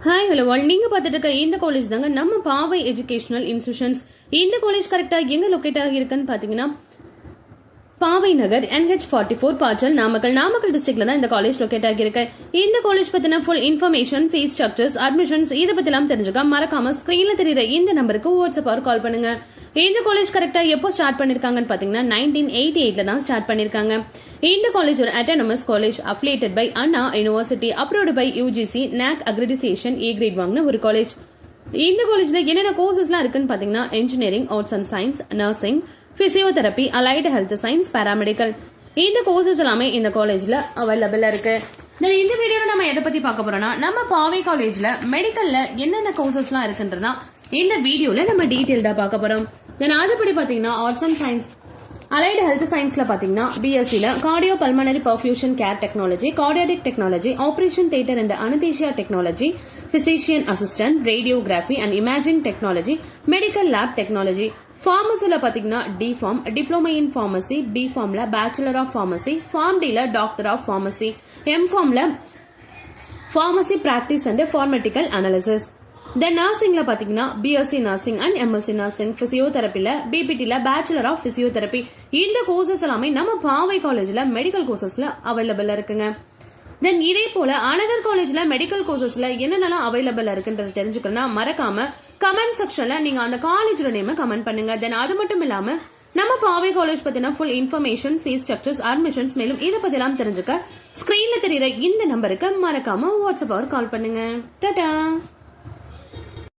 Hi hello all, நீங்க பார்த்துட்டு இருக்க இந்த காலேஜ் தாங்க நம்ம பாவை எஜுகேஷனல் இன்ஸ்டிடியூஷன்ஸ். இந்த காலேஜ் கரெக்டா எங்க லொக்கேட் ஆகிருக்குன்னு பாத்தீங்கன்னா பாவை நகர் NH44 பாச்சல் நாமக்கல் டிஸ்ட்ரிக்ட்ல தான் இந்த காலேஜ் லொக்கேட் ஆகிருக்கு. இந்த காலேஜ் பத்தின full information, fees structures, admissions இதை பத்தி எல்லாம் தெரிஞ்சுக்க மறக்காம ஸ்கிரீன்ல தெரியுற இந்த நம்பருக்கு வாட்ஸ்அப் ஆர் கால் பண்ணுங்க. இந்த காலேஜ் கரெக்டா எப்போ ஸ்டார்ட் பண்ணிருக்காங்கன்னு பாத்தீங்கன்னா 1988ல தான் ஸ்டார்ட் பண்ணிருக்காங்க. இந்த காலேஜ் ஒரு autonomous college, affiliated by Anna university, approved by UGC NAC accreditation A grade வாங்கின ஒரு காலேஜ். இந்த காலேஜ்ல என்னென்ன கோர்சஸ்லாம் இருக்குன்னு பாத்தீங்கன்னா engineering, arts and science, nursing, physiotherapy, allied health science, paramedical. இந்த கோர்சஸ் எல்லாமே இந்த காலேஜ்ல அவைலபிளா இருக்கு. இந்த வீடியோல நம்ம எதை பத்தி பார்க்க போறோம்னா நம்ம பாவை காலேஜ்ல மெடிக்கல்ல என்னென்ன கோர்சஸ்லாம் இருக்குன்றதா இந்த வீடியோல நம்ம டீடைல்டா பார்க்க போறோம். அதுபடி பாத்தீங்கன்னா arts and science allied health சயின்ஸ்ல பாத்தீங்கன்னா BSc cardio pulmonary perfusion care technology, cardiac technology, operation theatre and anaesthesia technology, physician assistant, radiography and imaging technology, medical lab technology. ஃபார்மசில பாத்தீங்கன்னா D.Pharm, டிப்ளமோ இன் ஃபார்மசி, B.Pharmல bachelor of pharmacy, PharmD doctor of pharmacy, M.Pharmல pharmacy practice and pharmaceutical analysis. Then நர்சிங்ல பாத்தீங்கன்னா BSc nursing and MSc nursing, பிசியோதெரபில BPTல bachelor of physiotherapy. இந்த courses எல்லாமே நம்ம பாவை காலேஜ்ல மெடிக்கல் கோர்சஸ்ல அவைலபிளா இருக்குங்க. தென் இதே போல அனதர் காலேஜ்ல மெடிக்கல் கோர்சஸ்ல என்னென்னலாம் அவைலபிளா இருக்குன்றது தெரிஞ்சுக்கணும்னா மறக்காம கமெண்ட் செக்ஷன்ல நீங்க அந்த காலேஜோட நேம் கமெண்ட் பண்ணுங்க. தென் அது மட்டும் இல்லாம நம்ம பாவை காலேஜ் பத்தின full information, fees structures, admissions மேலும் இதை பத்தி எல்லாம் தெரிஞ்சுக்க ஸ்கிரீன்ல தெரியுற இந்த நம்பருக்கு மறக்காம வாட்ஸ்அப் ஆர் கால் பண்ணுங்க. டாடா.